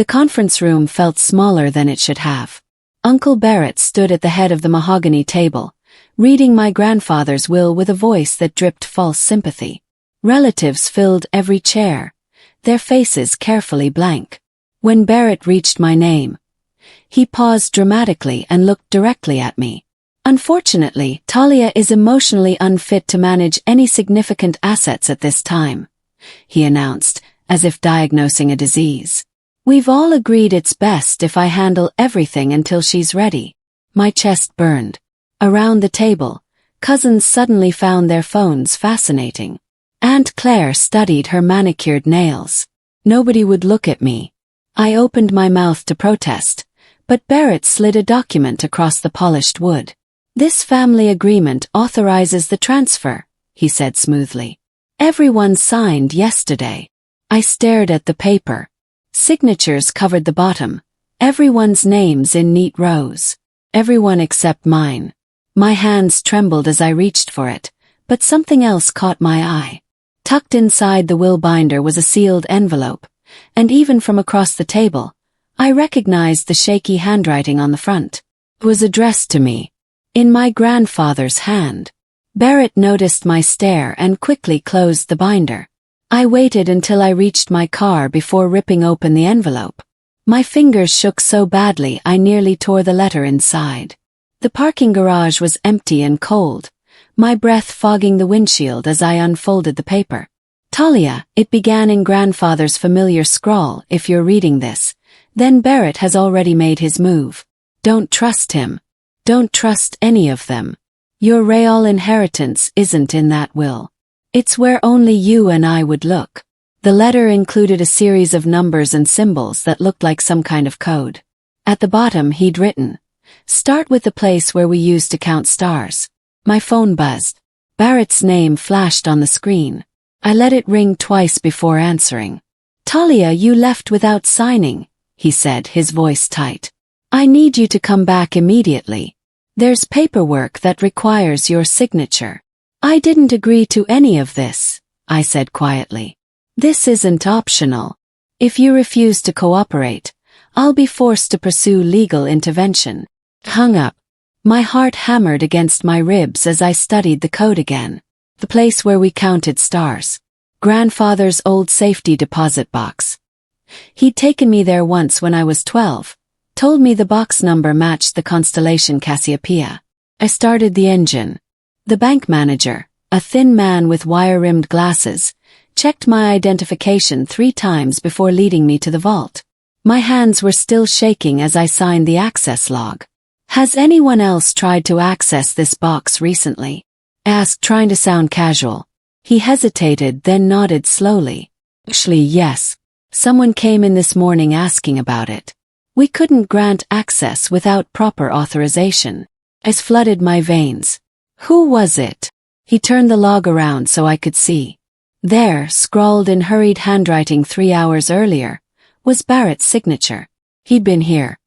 The conference room felt smaller than it should have. Uncle Barrett stood at the head of the mahogany table, reading my grandfather's will with a voice that dripped false sympathy. Relatives filled every chair, their faces carefully blank. When Barrett reached my name, he paused dramatically and looked directly at me. Unfortunately, Talia is emotionally unfit to manage any significant assets at this time, he announced, as if diagnosing a disease. We've all agreed it's best if I handle everything until she's ready. My chest burned. Around the table, cousins suddenly found their phones fascinating. Aunt Claire studied her manicured nails. Nobody would look at me. I opened my mouth to protest, but Barrett slid a document across the polished wood. This family agreement authorizes the transfer, he said smoothly. Everyone signed yesterday. I stared at the paper. Signatures covered the bottom, everyone's names in neat rows. Everyone except mine. My hands trembled as I reached for it, but something else caught my eye. Tucked inside the will binder was a sealed envelope, and even from across the table, I recognized the shaky handwriting on the front. It was addressed to me, in my grandfather's hand. Barrett noticed my stare and quickly closed the binder. I waited until I reached my car before ripping open the envelope. My fingers shook so badly I nearly tore the letter inside. The parking garage was empty and cold, my breath fogging the windshield as I unfolded the paper. Talia, it began in grandfather's familiar scrawl. If you're reading this, then Barrett has already made his move. Don't trust him. Don't trust any of them. Your real inheritance isn't in that will. It's where only you and I would look. The letter included a series of numbers and symbols that looked like some kind of code. At the bottom he'd written, "Start with the place where we used to count stars." My phone buzzed. Barrett's name flashed on the screen. I let it ring twice before answering. "Talia, you left without signing," he said, his voice tight. "I need you to come back immediately. There's paperwork that requires your signature." "I didn't agree to any of this," I said quietly. "This isn't optional. If you refuse to cooperate, I'll be forced to pursue legal intervention." Hung up. My heart hammered against my ribs as I studied the code again. The place where we counted stars. Grandfather's old safety deposit box. He'd taken me there once when I was 12, told me the box number matched the constellation Cassiopeia. I started the engine. The bank manager, a thin man with wire-rimmed glasses, checked my identification 3 times before leading me to the vault. My hands were still shaking as I signed the access log. "Has anyone else tried to access this box recently?" asked, trying to sound casual. He hesitated, then nodded slowly. "Actually, yes. Someone came in this morning asking about it. We couldn't grant access without proper authorization." Ice flooded my veins. "Who was it?" He turned the log around so I could see. There, scrawled in hurried handwriting 3 hours earlier, was Barrett's signature. He'd been here.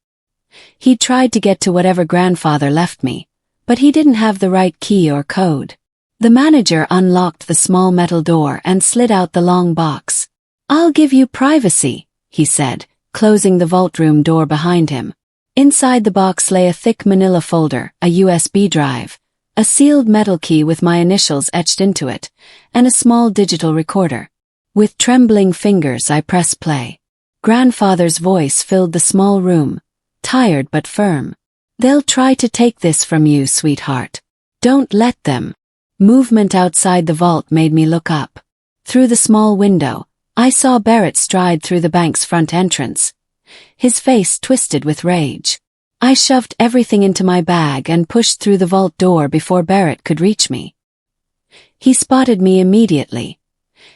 He'd tried to get to whatever grandfather left me, but he didn't have the right key or code. The manager unlocked the small metal door and slid out the long box. "I'll give you privacy," he said, closing the vault room door behind him. Inside the box lay a thick manila folder, a USB drive, a sealed metal key with my initials etched into it, and a small digital recorder. With trembling fingers I pressed play. Grandfather's voice filled the small room, tired but firm. "They'll try to take this from you, sweetheart. Don't let them." Movement outside the vault made me look up. Through the small window, I saw Barrett stride through the bank's front entrance, his face twisted with rage. I shoved everything into my bag and pushed through the vault door before Barrett could reach me. He spotted me immediately,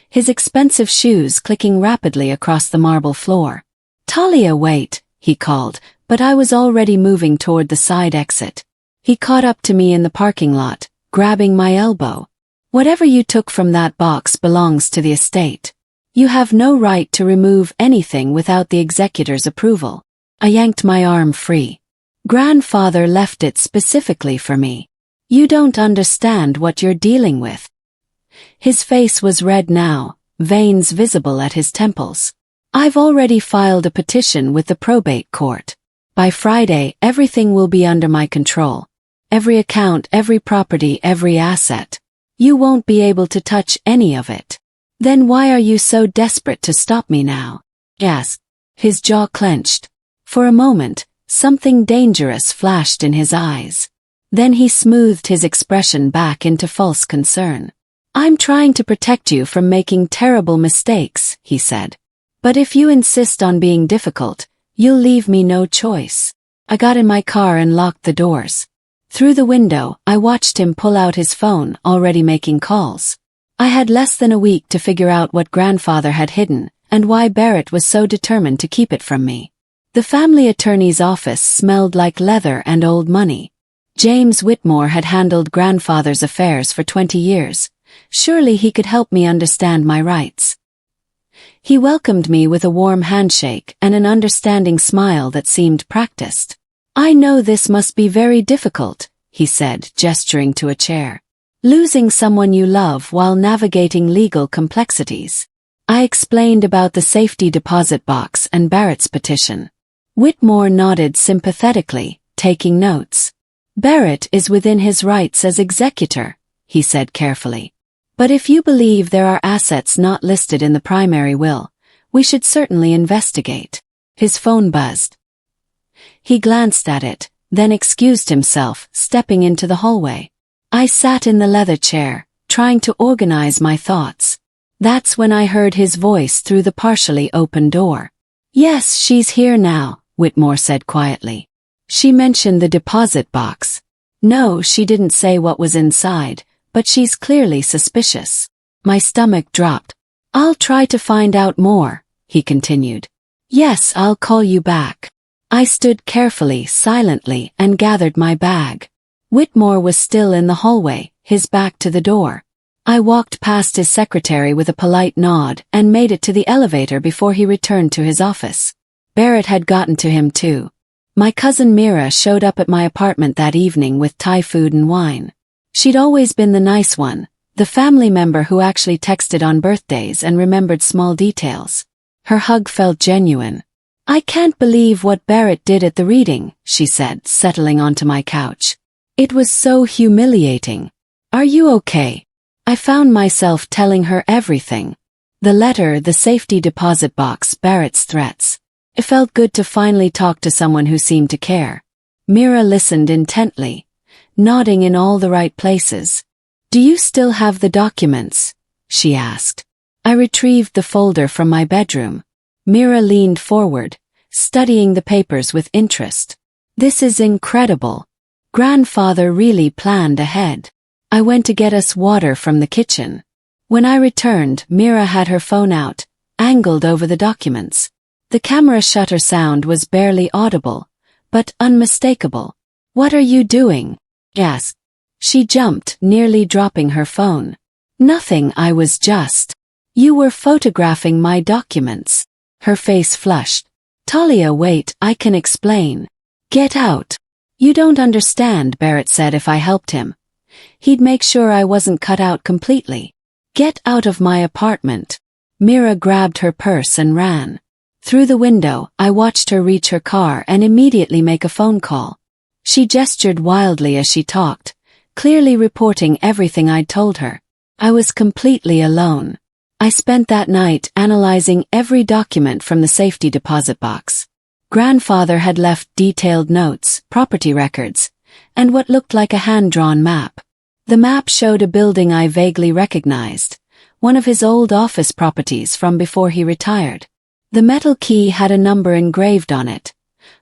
his expensive shoes clicking rapidly across the marble floor. "Talia, wait," he called, but I was already moving toward the side exit. He caught up to me in the parking lot, grabbing my elbow. "Whatever you took from that box belongs to the estate. You have no right to remove anything without the executor's approval." I yanked my arm free. "Grandfather left it specifically for me. You don't understand what you're dealing with." His face was red now, veins visible at his temples. I've already filed a petition with the probate court. By Friday, everything will be under my control. Every account, every property, every asset. You won't be able to touch any of it. Then why are you so desperate to stop me now? Asked. His jaw clenched. For a moment, something dangerous flashed in his eyes. Then he smoothed his expression back into false concern. I'm trying to protect you from making terrible mistakes, he said. But if you insist on being difficult, you'll leave me no choice. I got in my car and locked the doors. Through the window, I watched him pull out his phone, already making calls. I had less than a week to figure out what grandfather had hidden, and why Barrett was so determined to keep it from me. The family attorney's office smelled like leather and old money. James Whitmore had handled grandfather's affairs for 20 years. Surely he could help me understand my rights. He welcomed me with a warm handshake and an understanding smile that seemed practiced. I know this must be very difficult, he said, gesturing to a chair. Losing someone you love while navigating legal complexities. I explained about the safety deposit box and Barrett's petition. Whitmore nodded sympathetically, taking notes. Barrett is within his rights as executor, he said carefully. But if you believe there are assets not listed in the primary will, we should certainly investigate. His phone buzzed. He glanced at it, then excused himself, stepping into the hallway. I sat in the leather chair, trying to organize my thoughts. That's when I heard his voice through the partially open door. Yes, she's here now, Whitmore said quietly. She mentioned the deposit box. No, she didn't say what was inside, but she's clearly suspicious. My stomach dropped. I'll try to find out more, he continued. Yes, I'll call you back. I stood carefully, silently, and gathered my bag. Whitmore was still in the hallway, his back to the door. I walked past his secretary with a polite nod and made it to the elevator before he returned to his office. Barrett had gotten to him too. My cousin Mira showed up at my apartment that evening with Thai food and wine. She'd always been the nice one, the family member who actually texted on birthdays and remembered small details. Her hug felt genuine. I can't believe what Barrett did at the reading, she said, settling onto my couch. It was so humiliating. Are you okay? I found myself telling her everything. The letter, the safety deposit box, Barrett's threats. It felt good to finally talk to someone who seemed to care. Mira listened intently, nodding in all the right places. Do you still have the documents? She asked. I retrieved the folder from my bedroom. Mira leaned forward, studying the papers with interest. This is incredible. Grandfather really planned ahead. I went to get us water from the kitchen. When I returned, Mira had her phone out, angled over the documents. The camera shutter sound was barely audible, but unmistakable. What are you doing? Asked. She jumped, nearly dropping her phone. Nothing, I was just. You were photographing my documents. Her face flushed. Talia, wait, I can explain. Get out. You don't understand, Barrett said if I helped him. He'd make sure I wasn't cut out completely. Get out of my apartment. Mira grabbed her purse and ran. Through the window, I watched her reach her car and immediately make a phone call. She gestured wildly as she talked, clearly reporting everything I'd told her. I was completely alone. I spent that night analyzing every document from the safety deposit box. Grandfather had left detailed notes, property records, and what looked like a hand-drawn map. The map showed a building I vaguely recognized, one of his old office properties from before he retired. The metal key had a number engraved on it,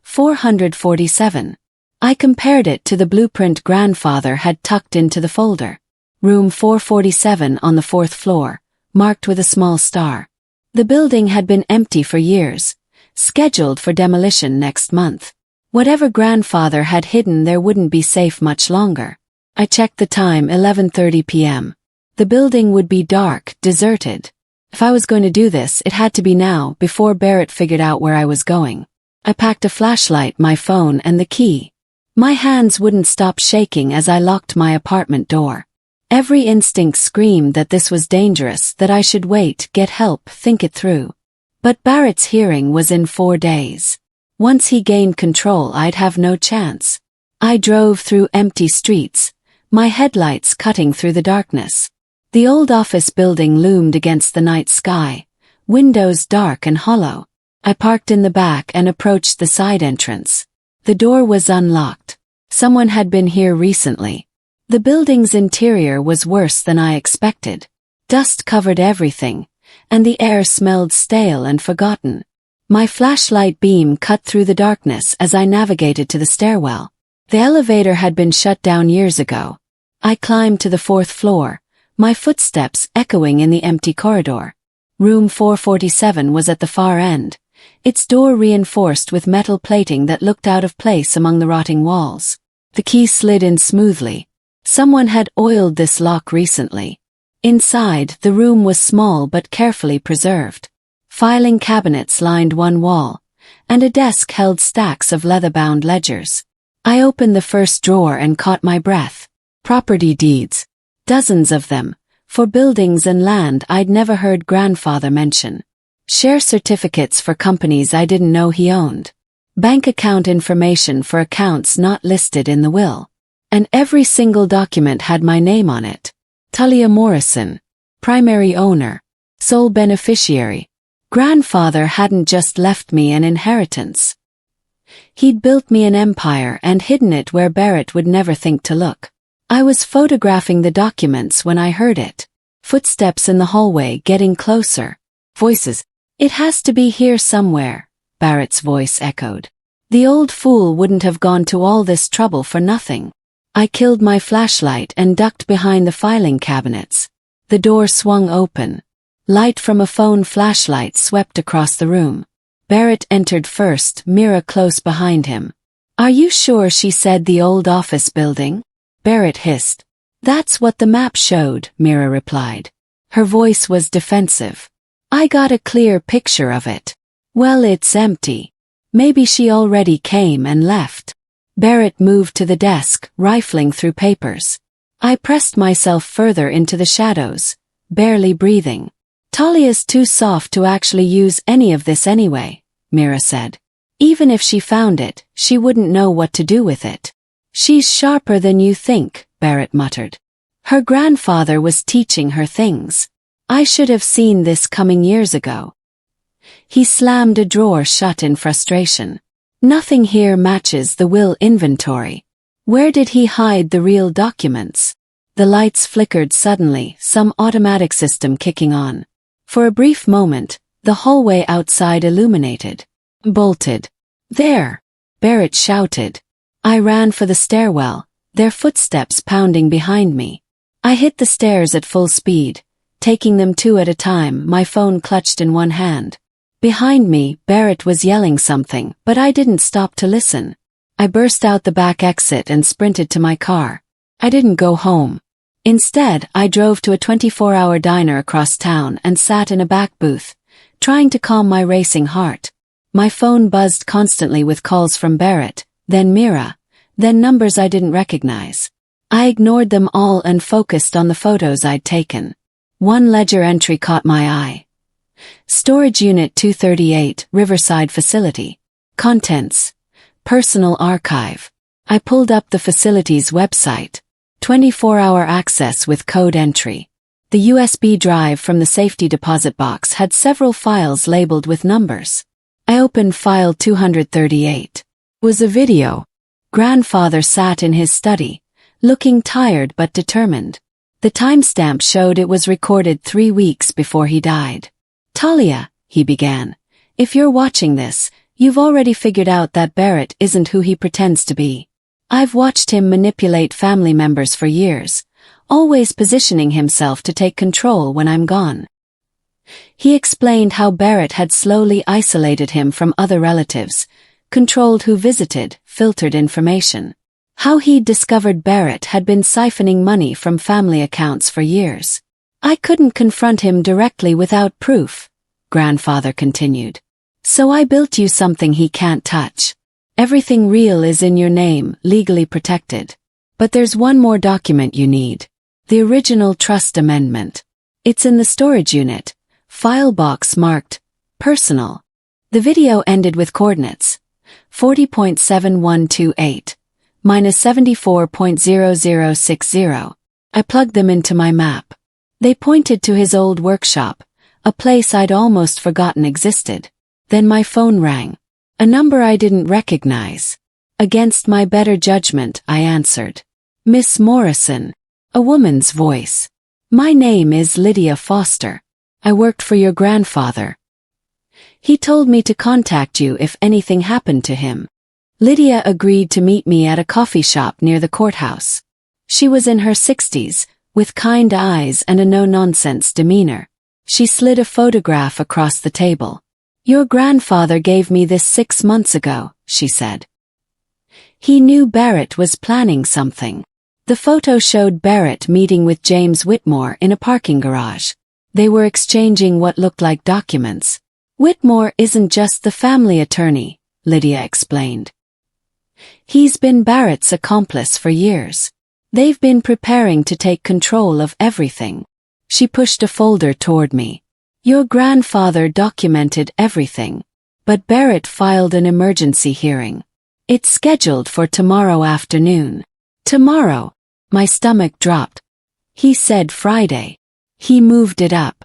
447. I compared it to the blueprint grandfather had tucked into the folder. Room 447 on the 4th floor, marked with a small star. The building had been empty for years, scheduled for demolition next month. Whatever grandfather had hidden there wouldn't be safe much longer. I checked the time, 11:30 p.m. The building would be dark, deserted. If I was going to do this, it had to be now, before Barrett figured out where I was going. I packed a flashlight, my phone, and the key. My hands wouldn't stop shaking as I locked my apartment door. Every instinct screamed that this was dangerous, that I should wait, get help, think it through. But Barrett's hearing was in 4 days. Once he gained control, I'd have no chance. I drove through empty streets, my headlights cutting through the darkness. The old office building loomed against the night sky, windows dark and hollow. I parked in the back and approached the side entrance. The door was unlocked. Someone had been here recently. The building's interior was worse than I expected. Dust covered everything, and the air smelled stale and forgotten. My flashlight beam cut through the darkness as I navigated to the stairwell. The elevator had been shut down years ago. I climbed to the 4th floor, my footsteps echoing in the empty corridor. Room 447 was at the far end, its door reinforced with metal plating that looked out of place among the rotting walls. The key slid in smoothly. Someone had oiled this lock recently. Inside, the room was small but carefully preserved. Filing cabinets lined one wall, and a desk held stacks of leather-bound ledgers. I opened the first drawer and caught my breath. Property deeds. Dozens of them, for buildings and land I'd never heard grandfather mention. Share certificates for companies I didn't know he owned. Bank account information for accounts not listed in the will. And every single document had my name on it. Talia Morrison. Primary owner. Sole beneficiary. Grandfather hadn't just left me an inheritance. He'd built me an empire and hidden it where Barrett would never think to look. I was photographing the documents when I heard it. Footsteps in the hallway getting closer. Voices. It has to be here somewhere, Barrett's voice echoed. The old fool wouldn't have gone to all this trouble for nothing. I killed my flashlight and ducked behind the filing cabinets. The door swung open. Light from a phone flashlight swept across the room. Barrett entered first, Mira close behind him. Are you sure she said the old office building? Barrett hissed. That's what the map showed, Mira replied. Her voice was defensive. I got a clear picture of it. Well, it's empty. Maybe she already came and left. Barrett moved to the desk, rifling through papers. I pressed myself further into the shadows, barely breathing. Talia's too soft to actually use any of this anyway, Mira said. Even if she found it, she wouldn't know what to do with it. She's sharper than you think, Barrett muttered. Her grandfather was teaching her things. I should have seen this coming years ago. He slammed a drawer shut in frustration. Nothing here matches the will inventory. Where did he hide the real documents? The lights flickered suddenly, some automatic system kicking on. For a brief moment, the hallway outside illuminated. Bolted. There! Barrett shouted. I ran for the stairwell, their footsteps pounding behind me. I hit the stairs at full speed, taking them 2 at a time, my phone clutched in one hand. Behind me, Barrett was yelling something, but I didn't stop to listen. I burst out the back exit and sprinted to my car. I didn't go home. Instead, I drove to a 24-hour diner across town and sat in a back booth, trying to calm my racing heart. My phone buzzed constantly with calls from Barrett, then Mira, then numbers I didn't recognize. I ignored them all and focused on the photos I'd taken. One ledger entry caught my eye. Storage Unit 238, Riverside Facility. Contents. Personal Archive. I pulled up the facility's website. 24-hour access with code entry. The USB drive from the safety deposit box had several files labeled with numbers. I opened file 238. It was a video. Grandfather sat in his study, looking tired but determined. The timestamp showed it was recorded 3 weeks before he died. Talia, he began, if you're watching this, you've already figured out that Barrett isn't who he pretends to be. I've watched him manipulate family members for years, always positioning himself to take control when I'm gone. He explained how Barrett had slowly isolated him from other relatives, controlled who visited, filtered information. How he'd discovered Barrett had been siphoning money from family accounts for years. I couldn't confront him directly without proof, Grandfather continued. So I built you something he can't touch. Everything real is in your name, legally protected. But there's one more document you need. The original trust amendment. It's in the storage unit, file box marked Personal. The video ended with coordinates 40.7128 minus 74.0060. I plugged them into my map. They pointed to his old workshop, a place I'd almost forgotten existed. Then my phone rang. A number I didn't recognize. Against my better judgment, I answered. Miss Morrison. A woman's voice. My name is Lydia Foster. I worked for your grandfather. He told me to contact you if anything happened to him. Lydia agreed to meet me at a coffee shop near the courthouse. She was in her 60s, with kind eyes and a no-nonsense demeanor. She slid a photograph across the table. Your grandfather gave me this 6 months ago, she said. He knew Barrett was planning something. The photo showed Barrett meeting with James Whitmore in a parking garage. They were exchanging what looked like documents. Whitmore isn't just the family attorney, Lydia explained. He's been Barrett's accomplice for years. They've been preparing to take control of everything. She pushed a folder toward me. Your grandfather documented everything. But Barrett filed an emergency hearing. It's scheduled for tomorrow afternoon. Tomorrow. My stomach dropped. He said Friday. He moved it up.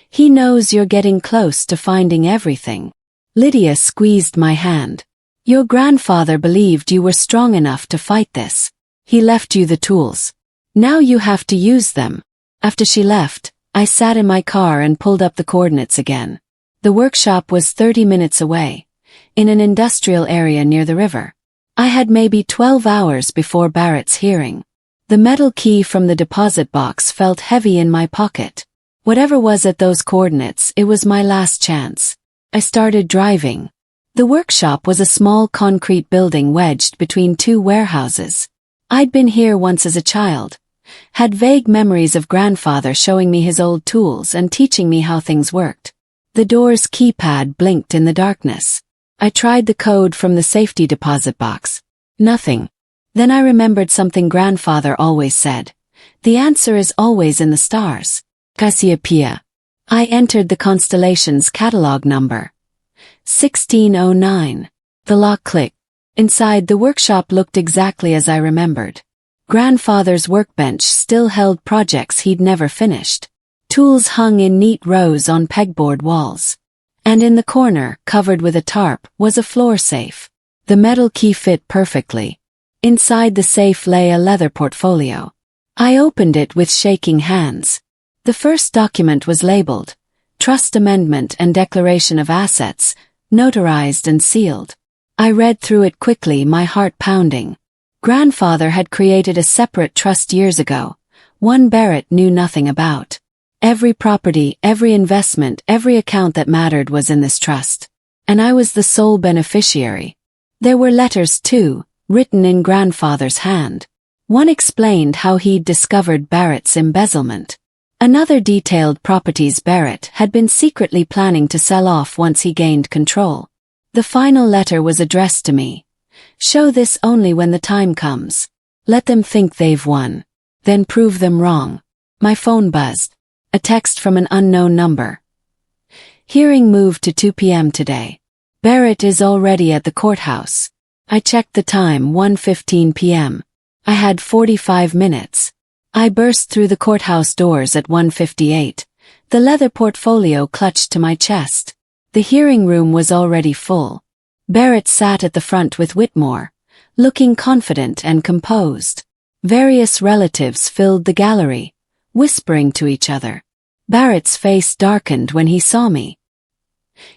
He knows you're getting close to finding everything. Lydia squeezed my hand. Your grandfather believed you were strong enough to fight this. He left you the tools. Now you have to use them. After she left, I sat in my car and pulled up the coordinates again. The workshop was 30 minutes away, in an industrial area near the river. I had maybe 12 hours before Barrett's hearing. The metal key from the deposit box felt heavy in my pocket. Whatever was at those coordinates, it was my last chance. I started driving. The workshop was a small concrete building wedged between two warehouses. I'd been here once as a child. Had vague memories of grandfather showing me his old tools and teaching me how things worked. The door's keypad blinked in the darkness. I tried the code from the safety deposit box. Nothing. Then I remembered something grandfather always said. The answer is always in the stars. Cassiopeia. I entered the constellation's catalog number. 1609. The lock clicked. Inside, the workshop looked exactly as I remembered. Grandfather's workbench still held projects he'd never finished. Tools hung in neat rows on pegboard walls. And in the corner, covered with a tarp, was a floor safe. The metal key fit perfectly. Inside the safe lay a leather portfolio. I opened it with shaking hands. The first document was labeled, Trust Amendment and Declaration of Assets, notarized and sealed. I read through it quickly, my heart pounding. Grandfather had created a separate trust years ago, one Barrett knew nothing about. Every property, every investment, every account that mattered was in this trust. And I was the sole beneficiary. There were letters too, written in grandfather's hand. One explained how he'd discovered Barrett's embezzlement. Another detailed properties Barrett had been secretly planning to sell off once he gained control. The final letter was addressed to me. Show this only when the time comes. Let them think they've won. Then prove them wrong. My phone buzzed. A text from an unknown number. Hearing moved to 2 p.m. today. Barrett is already at the courthouse. I checked the time, 1:15 p.m. I had 45 minutes. I burst through the courthouse doors at 1:58. The leather portfolio clutched to my chest. The hearing room was already full. Barrett sat at the front with Whitmore, looking confident and composed. Various relatives filled the gallery, whispering to each other. Barrett's face darkened when he saw me.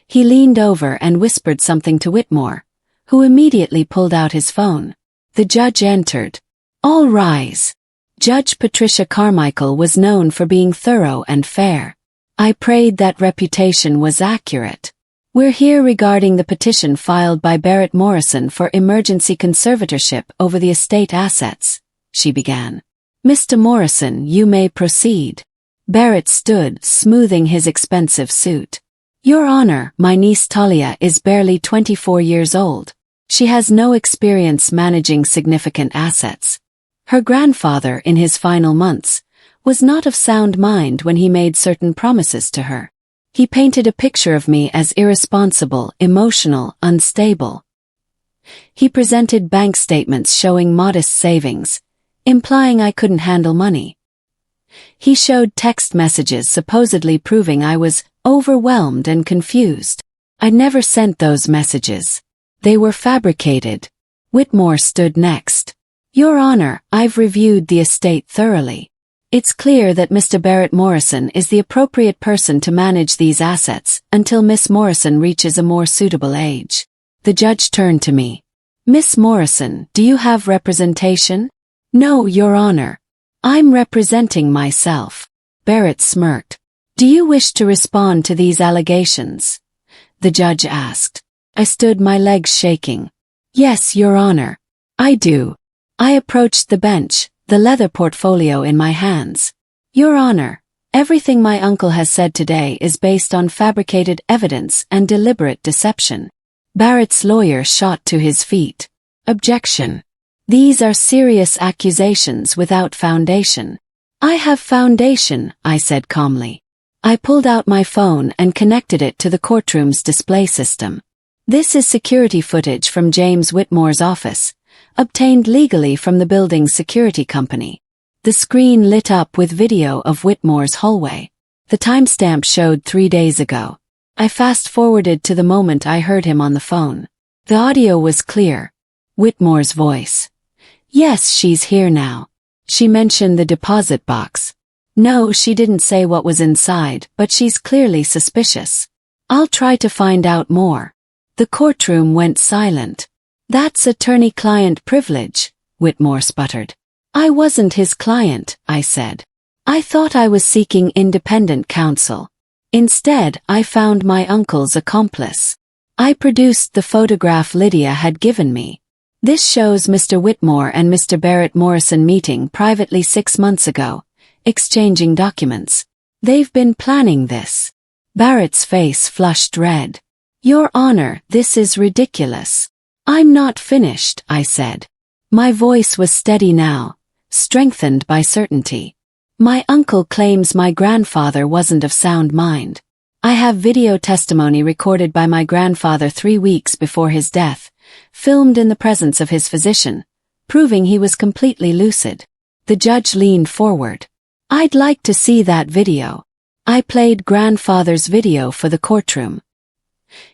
He leaned over and whispered something to Whitmore, who immediately pulled out his phone. The judge entered. All rise. Judge Patricia Carmichael was known for being thorough and fair. I prayed that reputation was accurate. We're here regarding the petition filed by Barrett Morrison for emergency conservatorship over the estate assets, she began. Mr. Morrison, you may proceed. Barrett stood, smoothing his expensive suit. Your Honor, my niece Talia is barely 24 years old. She has no experience managing significant assets. Her grandfather, in his final months, was not of sound mind when he made certain promises to her. He painted a picture of me as irresponsible, emotional, unstable. He presented bank statements showing modest savings, implying I couldn't handle money. He showed text messages supposedly proving I was overwhelmed and confused. I never sent those messages. They were fabricated. Whitmore stood next. Your Honor, I've reviewed the estate thoroughly. It's clear that Mr. Barrett Morrison is the appropriate person to manage these assets until Miss Morrison reaches a more suitable age. The judge turned to me. Miss Morrison, do you have representation? No, Your Honor. I'm representing myself. Barrett smirked. Do you wish to respond to these allegations? The judge asked. I stood, my legs shaking. Yes, Your Honor. I do. I approached the bench, the leather portfolio in my hands. Your Honor, everything my uncle has said today is based on fabricated evidence and deliberate deception. Barrett's lawyer shot to his feet. Objection. These are serious accusations without foundation. I have foundation, I said calmly. I pulled out my phone and connected it to the courtroom's display system. This is security footage from James Whitmore's office, obtained legally from the building's security company. The screen lit up with video of Whitmore's hallway. The timestamp showed 3 days ago. I fast-forwarded to the moment I heard him on the phone. The audio was clear. Whitmore's voice. Yes, she's here now. She mentioned the deposit box. No, she didn't say what was inside, but she's clearly suspicious. I'll try to find out more. The courtroom went silent. That's attorney-client privilege, Whitmore sputtered. I wasn't his client, I said. I thought I was seeking independent counsel. Instead, I found my uncle's accomplice. I produced the photograph Lydia had given me. This shows Mr. Whitmore and Mr. Barrett Morrison meeting privately 6 months ago, exchanging documents. They've been planning this. Barrett's face flushed red. Your Honor, this is ridiculous. I'm not finished, I said. My voice was steady now, strengthened by certainty. My uncle claims my grandfather wasn't of sound mind. I have video testimony recorded by my grandfather 3 weeks before his death, filmed in the presence of his physician, proving he was completely lucid. The judge leaned forward. I'd like to see that video. I played grandfather's video for the courtroom.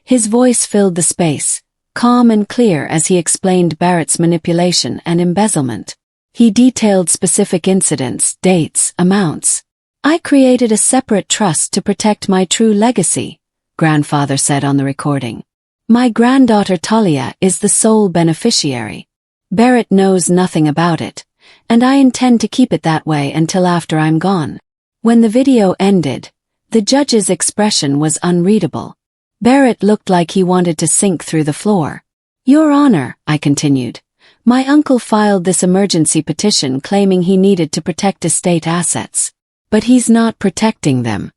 His voice filled the space, calm and clear as he explained Barrett's manipulation and embezzlement. He detailed specific incidents, dates, amounts. I created a separate trust to protect my true legacy, grandfather said on the recording. My granddaughter Talia is the sole beneficiary. Barrett knows nothing about it, and I intend to keep it that way until after I'm gone. When the video ended, the judge's expression was unreadable. Barrett looked like he wanted to sink through the floor. Your Honor, I continued, my uncle filed this emergency petition claiming he needed to protect estate assets. But he's not protecting them.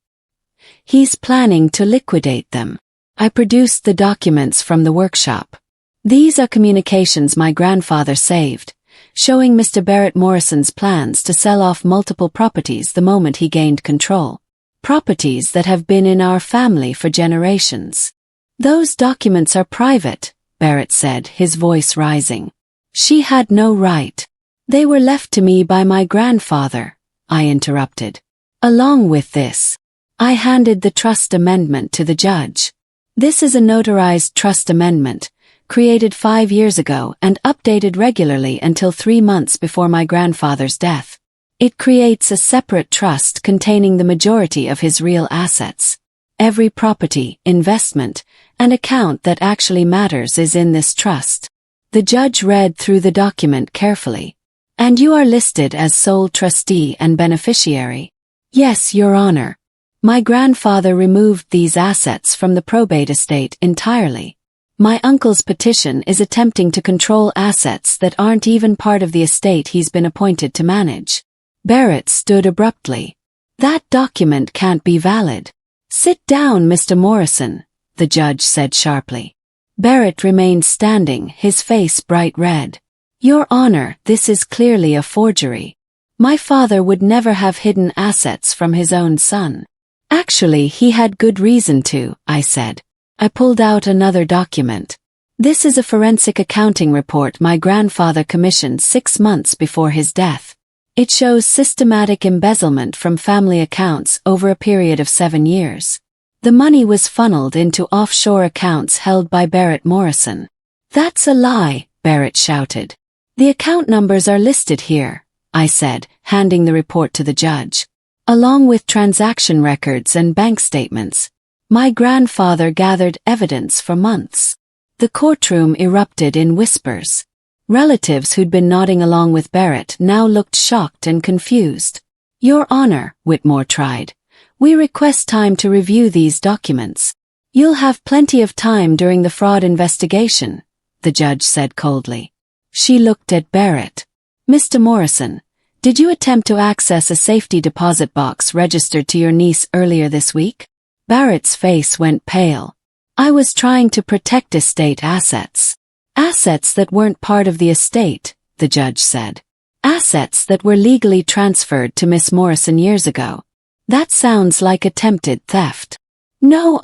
He's planning to liquidate them. I produced the documents from the workshop. These are communications my grandfather saved, showing Mr. Barrett Morrison's plans to sell off multiple properties the moment he gained control. Properties that have been in our family for generations. Those documents are private, Barrett said, his voice rising. She had no right. They were left to me by my grandfather, I interrupted. Along with this, I handed the trust amendment to the judge. This is a notarized trust amendment, created 5 years ago and updated regularly until 3 months before my grandfather's death. It creates a separate trust containing the majority of his real assets. Every property, investment, and account that actually matters is in this trust. The judge read through the document carefully. And you are listed as sole trustee and beneficiary. Yes, Your Honor. My grandfather removed these assets from the probate estate entirely. My uncle's petition is attempting to control assets that aren't even part of the estate he's been appointed to manage. Barrett stood abruptly. That document can't be valid. Sit down, Mr. Morrison, the judge said sharply. Barrett remained standing, his face bright red. Your Honor, this is clearly a forgery. My father would never have hidden assets from his own son. Actually, he had good reason to, I said. I pulled out another document. This is a forensic accounting report my grandfather commissioned 6 months before his death. It shows systematic embezzlement from family accounts over a period of 7 years. The money was funneled into offshore accounts held by Barrett Morrison. That's a lie, Barrett shouted. The account numbers are listed here, I said, handing the report to the judge. Along with transaction records and bank statements. My grandfather gathered evidence for months. The courtroom erupted in whispers. Relatives who'd been nodding along with Barrett now looked shocked and confused. Your Honor, Whitmore tried. We request time to review these documents. You'll have plenty of time during the fraud investigation, the judge said coldly. She looked at Barrett. Mr. Morrison, did you attempt to access a safety deposit box registered to your niece earlier this week? Barrett's face went pale. I was trying to protect estate assets. Assets that weren't part of the estate, the judge said. Assets that were legally transferred to Miss Morrison years ago. That sounds like attempted theft. No,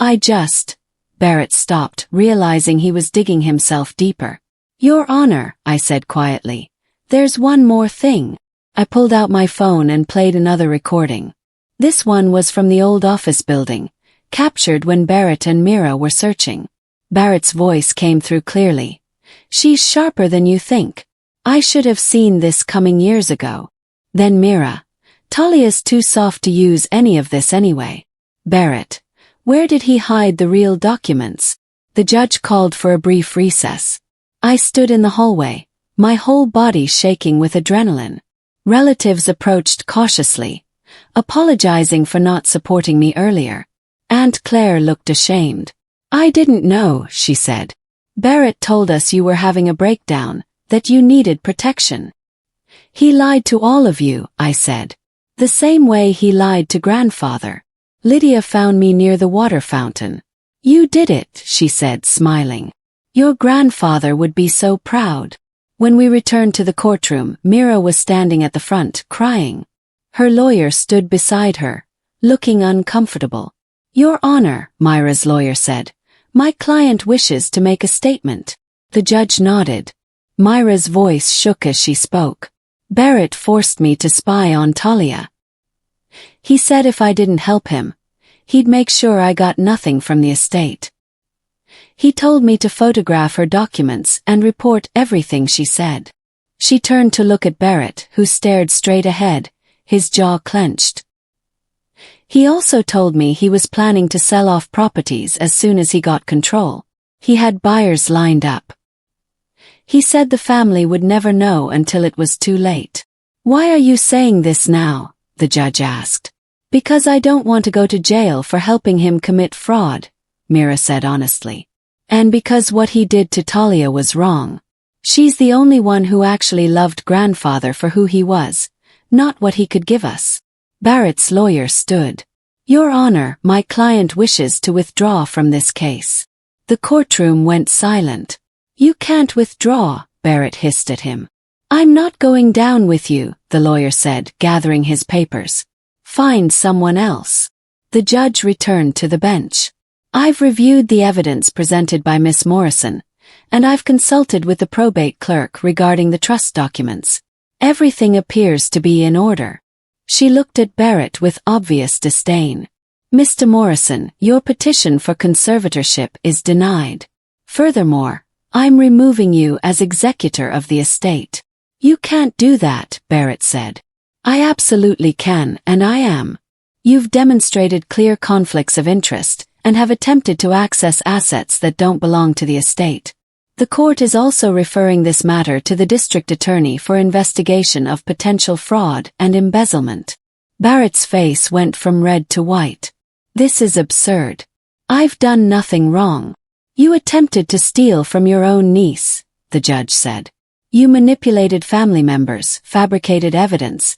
Barrett stopped, realizing he was digging himself deeper. Your Honor, I said quietly. There's one more thing. I pulled out my phone and played another recording. This one was from the old office building, captured when Barrett and Mira were searching. Barrett's voice came through clearly. She's sharper than you think. I should have seen this coming years ago. Then Mira. Talia's too soft to use any of this anyway. Barrett. Where did he hide the real documents? The judge called for a brief recess. I stood in the hallway, my whole body shaking with adrenaline. Relatives approached cautiously, apologizing for not supporting me earlier. Aunt Claire looked ashamed. I didn't know, she said. Barrett told us you were having a breakdown, that you needed protection. He lied to all of you, I said. The same way he lied to grandfather. Lydia found me near the water fountain. You did it, she said, smiling. Your grandfather would be so proud. When we returned to the courtroom, Mira was standing at the front, crying. Her lawyer stood beside her, looking uncomfortable. Your Honor, Myra's lawyer said. My client wishes to make a statement. The judge nodded. Myra's voice shook as she spoke. Barrett forced me to spy on Talia. He said if I didn't help him, he'd make sure I got nothing from the estate. He told me to photograph her documents and report everything she said. She turned to look at Barrett, who stared straight ahead, his jaw clenched. He also told me he was planning to sell off properties as soon as he got control. He had buyers lined up. He said the family would never know until it was too late. Why are you saying this now? The judge asked. Because I don't want to go to jail for helping him commit fraud, Mira said honestly. And because what he did to Talia was wrong. She's the only one who actually loved grandfather for who he was, not what he could give us. Barrett's lawyer stood. Your Honor, my client wishes to withdraw from this case. The courtroom went silent. You can't withdraw, Barrett hissed at him. I'm not going down with you, the lawyer said, gathering his papers. Find someone else. The judge returned to the bench. I've reviewed the evidence presented by Miss Morrison, and I've consulted with the probate clerk regarding the trust documents. Everything appears to be in order. She looked at Barrett with obvious disdain. Mr. Morrison, your petition for conservatorship is denied. Furthermore, I'm removing you as executor of the estate. You can't do that, Barrett said. I absolutely can, and I am. You've demonstrated clear conflicts of interest, and have attempted to access assets that don't belong to the estate. The court is also referring this matter to the district attorney for investigation of potential fraud and embezzlement. Barrett's face went from red to white. This is absurd. I've done nothing wrong. You attempted to steal from your own niece, the judge said. You manipulated family members, fabricated evidence,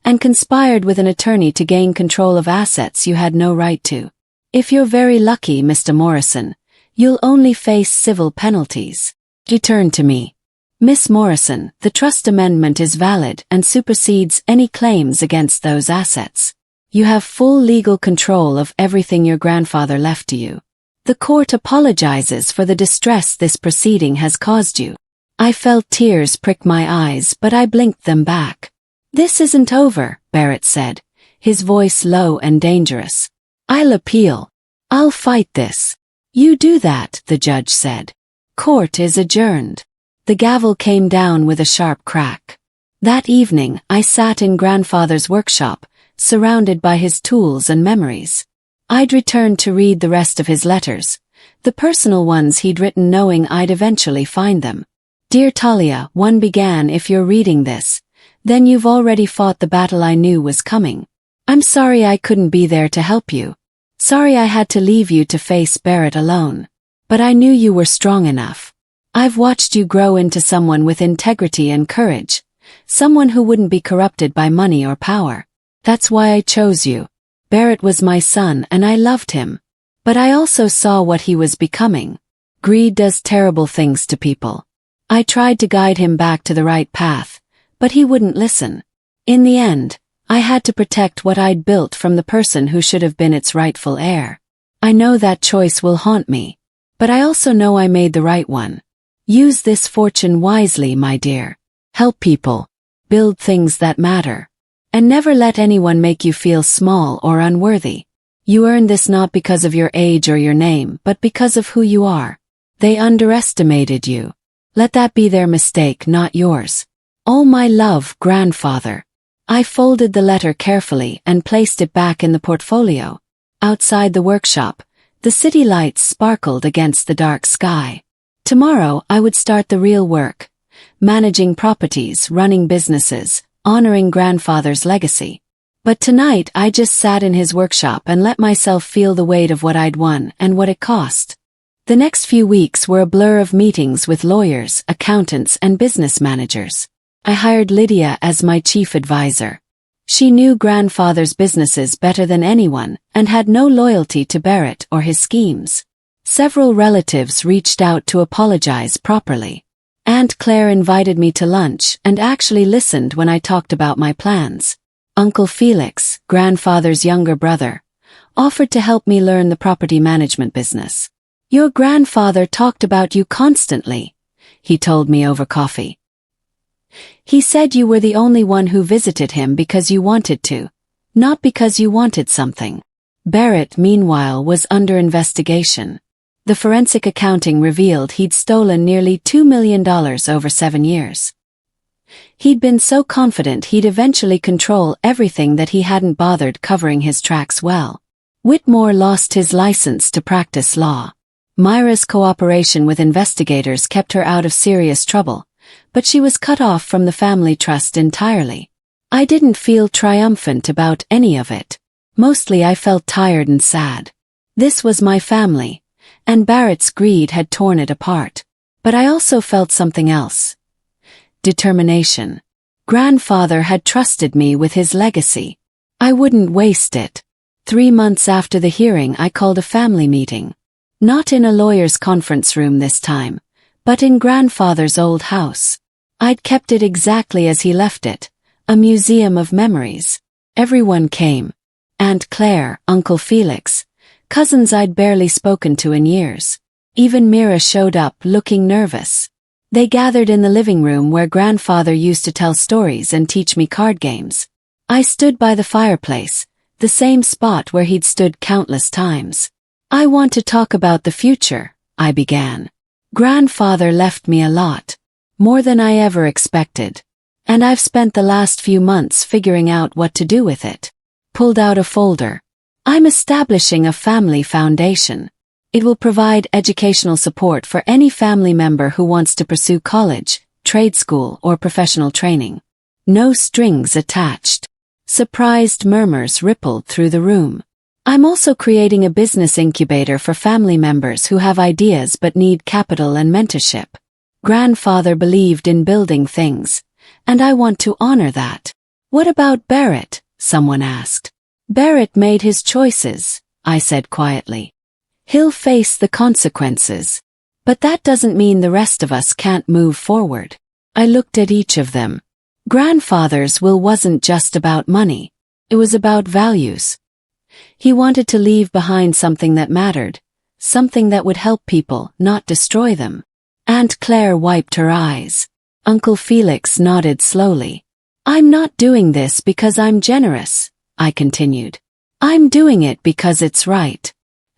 and conspired with an attorney to gain control of assets you had no right to. If you're very lucky, Mr. Morrison, you'll only face civil penalties. He turned to me. Miss Morrison, the trust amendment is valid and supersedes any claims against those assets. You have full legal control of everything your grandfather left to you. The court apologizes for the distress this proceeding has caused you. I felt tears prick my eyes, but I blinked them back. This isn't over, Barrett said, his voice low and dangerous. I'll appeal. I'll fight this. You do that, the judge said. Court is adjourned. The gavel came down with a sharp crack. That evening, I sat in grandfather's workshop, surrounded by his tools and memories. I'd returned to read the rest of his letters, the personal ones he'd written knowing I'd eventually find them. Dear Talia, one began, if you're reading this, then you've already fought the battle I knew was coming. I'm sorry I couldn't be there to help you. Sorry I had to leave you to face Barrett alone. But I knew you were strong enough. I've watched you grow into someone with integrity and courage, someone who wouldn't be corrupted by money or power. That's why I chose you. Barrett was my son and I loved him. But I also saw what he was becoming. Greed does terrible things to people. I tried to guide him back to the right path, but he wouldn't listen. In the end, I had to protect what I'd built from the person who should have been its rightful heir. I know that choice will haunt me, but I also know I made the right one. Use this fortune wisely, my dear. Help people. Build things that matter. And never let anyone make you feel small or unworthy. You earned this not because of your age or your name, but because of who you are. They underestimated you. Let that be their mistake, not yours. All my love, grandfather. I folded the letter carefully and placed it back in the portfolio. Outside the workshop, the city lights sparkled against the dark sky. Tomorrow I would start the real work. Managing properties, running businesses, honoring grandfather's legacy. But tonight I just sat in his workshop and let myself feel the weight of what I'd won and what it cost. The next few weeks were a blur of meetings with lawyers, accountants, and business managers. I hired Lydia as my chief advisor. She knew grandfather's businesses better than anyone and had no loyalty to Barrett or his schemes. Several relatives reached out to apologize properly. Aunt Claire invited me to lunch and actually listened when I talked about my plans. Uncle Felix, grandfather's younger brother, offered to help me learn the property management business. Your grandfather talked about you constantly, he told me over coffee. He said you were the only one who visited him because you wanted to, not because you wanted something. Barrett, meanwhile, was under investigation. The forensic accounting revealed he'd stolen nearly $2 million over 7 years. He'd been so confident he'd eventually control everything that he hadn't bothered covering his tracks well. Whitmore lost his license to practice law. Myra's cooperation with investigators kept her out of serious trouble, but she was cut off from the family trust entirely. I didn't feel triumphant about any of it. Mostly I felt tired and sad. This was my family, and Barrett's greed had torn it apart. But I also felt something else. Determination. Grandfather had trusted me with his legacy. I wouldn't waste it. 3 months after the hearing I called a family meeting. Not in a lawyer's conference room this time, but in grandfather's old house. I'd kept it exactly as he left it, a museum of memories. Everyone came. Aunt Claire, Uncle Felix, cousins I'd barely spoken to in years. Even Mira showed up looking nervous. They gathered in the living room where grandfather used to tell stories and teach me card games. I stood by the fireplace, the same spot where he'd stood countless times. I want to talk about the future, I began. Grandfather left me a lot. More than I ever expected. And I've spent the last few months figuring out what to do with it. Pulled out a folder. I'm establishing a family foundation. It will provide educational support for any family member who wants to pursue college, trade school, or professional training. No strings attached. Surprised murmurs rippled through the room. I'm also creating a business incubator for family members who have ideas but need capital and mentorship. Grandfather believed in building things, and I want to honor that. What about Barrett? Someone asked. Barrett made his choices, I said quietly. He'll face the consequences. But that doesn't mean the rest of us can't move forward. I looked at each of them. Grandfather's will wasn't just about money. It was about values. He wanted to leave behind something that mattered, something that would help people, not destroy them. Aunt Claire wiped her eyes. Uncle Felix nodded slowly. I'm not doing this because I'm generous, I continued. I'm doing it because it's right.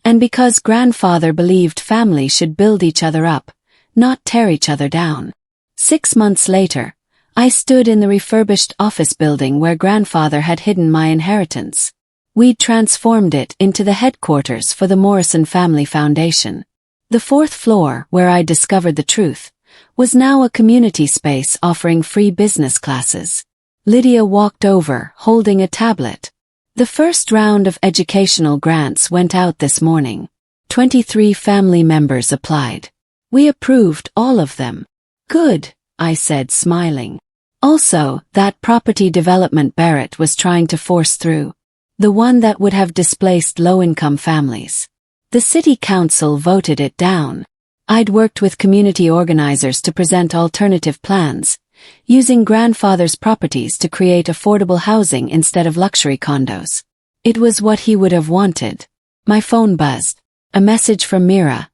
And because grandfather believed family should build each other up, not tear each other down. 6 months later, I stood in the refurbished office building where grandfather had hidden my inheritance. We'd transformed it into the headquarters for the Morrison Family Foundation. The 4th floor, where I discovered the truth, was now a community space offering free business classes. Lydia walked over, holding a tablet. The first round of educational grants went out this morning. 23 family members applied. We approved all of them. Good, I said, smiling. Also, that property development Barrett was trying to force through. The one that would have displaced low-income families. The city council voted it down. I'd worked with community organizers to present alternative plans, using grandfather's properties to create affordable housing instead of luxury condos. It was what he would have wanted. My phone buzzed. A message from Mira.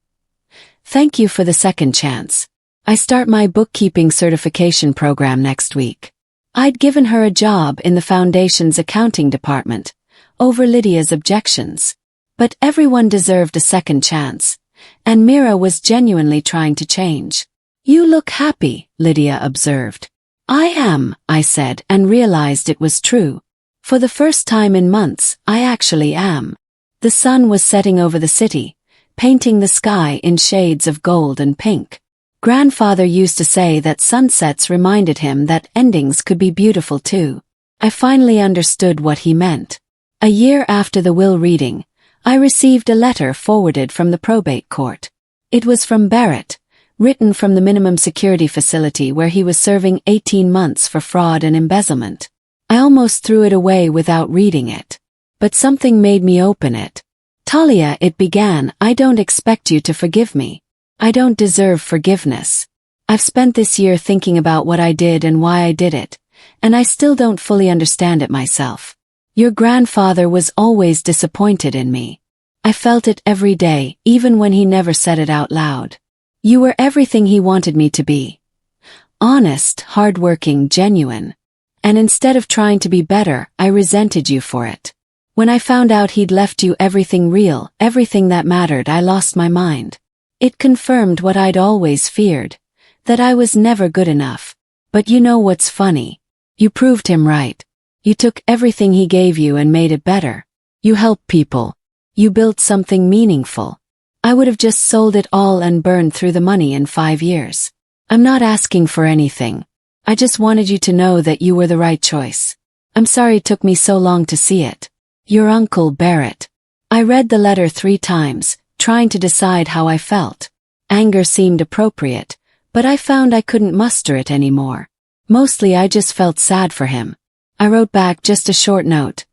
Thank you for the second chance. I start my bookkeeping certification program next week. I'd given her a job in the foundation's accounting department, over Lydia's objections. But everyone deserved a second chance, and Mira was genuinely trying to change. You look happy, Lydia observed. I am, I said, and realized it was true. For the first time in months, I actually am. The sun was setting over the city, painting the sky in shades of gold and pink. Grandfather used to say that sunsets reminded him that endings could be beautiful too. I finally understood what he meant. A year after the will reading, I received a letter forwarded from the probate court. It was from Barrett, written from the minimum security facility where he was serving 18 months for fraud and embezzlement. I almost threw it away without reading it. But something made me open it. Talia, it began, I don't expect you to forgive me. I don't deserve forgiveness. I've spent this year thinking about what I did and why I did it, and I still don't fully understand it myself. Your grandfather was always disappointed in me. I felt it every day, even when he never said it out loud. You were everything he wanted me to be. Honest, hardworking, genuine. And instead of trying to be better, I resented you for it. When I found out he'd left you everything real, everything that mattered, I lost my mind. It confirmed what I'd always feared, that I was never good enough. But you know what's funny? You proved him right. You took everything he gave you and made it better. You helped people. You built something meaningful. I would have just sold it all and burned through the money in 5 years. I'm not asking for anything. I just wanted you to know that you were the right choice. I'm sorry it took me so long to see it. Your Uncle Barrett. I read the letter 3 times, trying to decide how I felt. Anger seemed appropriate, but I found I couldn't muster it anymore. Mostly I just felt sad for him. I wrote back just a short note.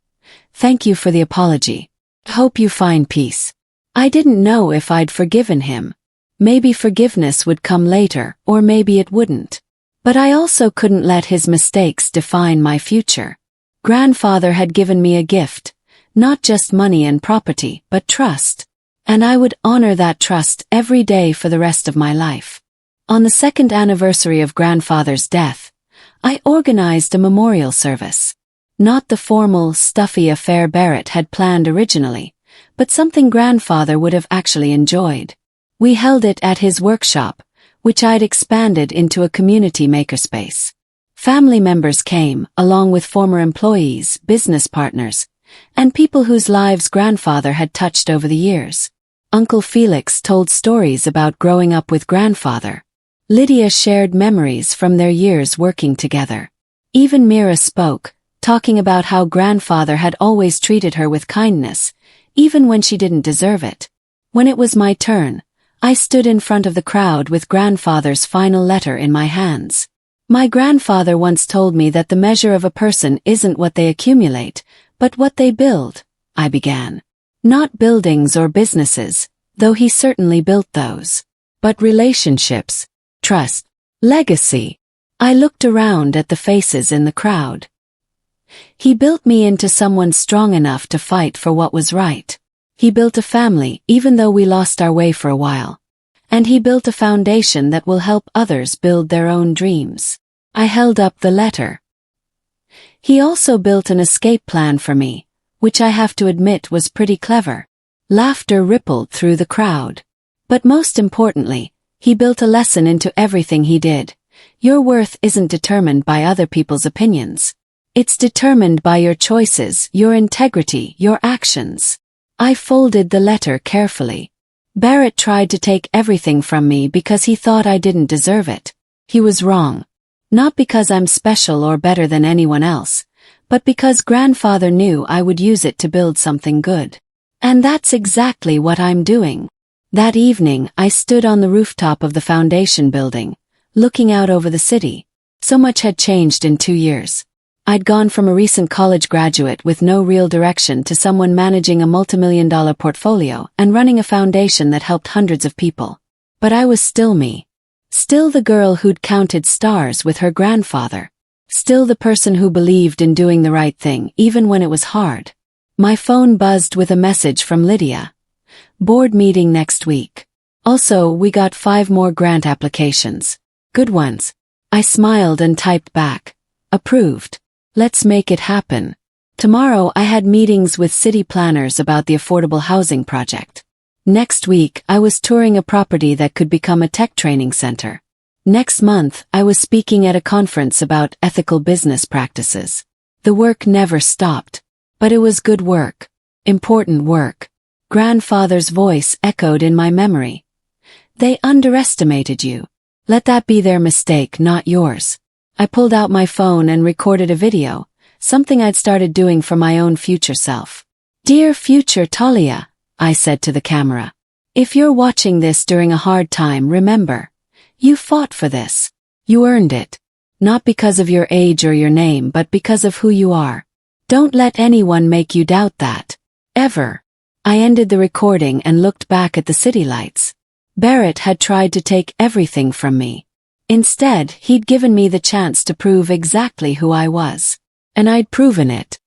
Thank you for the apology. Hope you find peace. I didn't know if I'd forgiven him. Maybe forgiveness would come later, or maybe it wouldn't. But I also couldn't let his mistakes define my future. Grandfather had given me a gift, not just money and property, but trust. And I would honor that trust every day for the rest of my life. On the 2nd anniversary of grandfather's death, I organized a memorial service. Not the formal, stuffy affair Barrett had planned originally, but something grandfather would have actually enjoyed. We held it at his workshop, which I'd expanded into a community makerspace. Family members came, along with former employees, business partners, and people whose lives grandfather had touched over the years. Uncle Felix told stories about growing up with grandfather. Lydia shared memories from their years working together. Even Mira spoke, talking about how grandfather had always treated her with kindness, even when she didn't deserve it. When it was my turn, I stood in front of the crowd with grandfather's final letter in my hands. My grandfather once told me that the measure of a person isn't what they accumulate, but what they build, I began. Not buildings or businesses, though he certainly built those. But relationships. Trust. Legacy. I looked around at the faces in the crowd. He built me into someone strong enough to fight for what was right. He built a family, even though we lost our way for a while. And he built a foundation that will help others build their own dreams. I held up the letter. He also built an escape plan for me, which I have to admit was pretty clever. Laughter rippled through the crowd. But most importantly, he built a lesson into everything he did. Your worth isn't determined by other people's opinions. It's determined by your choices, your integrity, your actions. I folded the letter carefully. Barrett tried to take everything from me because he thought I didn't deserve it. He was wrong. Not because I'm special or better than anyone else, but because grandfather knew I would use it to build something good. And that's exactly what I'm doing. That evening, I stood on the rooftop of the foundation building, looking out over the city. So much had changed in 2 years. I'd gone from a recent college graduate with no real direction to someone managing a multimillion-dollar portfolio and running a foundation that helped hundreds of people. But I was still me. Still the girl who'd counted stars with her grandfather. Still the person who believed in doing the right thing even when it was hard. My phone buzzed with a message from Lydia. Board meeting next week. Also, we got 5 more grant applications. Good ones. I smiled and typed back. Approved. Let's make it happen. Tomorrow I had meetings with city planners about the affordable housing project. Next week I was touring a property that could become a tech training center. Next month I was speaking at a conference about ethical business practices. The work never stopped. But it was good work. Important work. Grandfather's voice echoed in my memory. They underestimated you. Let that be their mistake, not yours. I pulled out my phone and recorded a video, something I'd started doing for my own future self. Dear future Talia, I said to the camera. If you're watching this during a hard time, remember. You fought for this. You earned it. Not because of your age or your name, but because of who you are. Don't let anyone make you doubt that. Ever. I ended the recording and looked back at the city lights. Barrett had tried to take everything from me. Instead, he'd given me the chance to prove exactly who I was. And I'd proven it.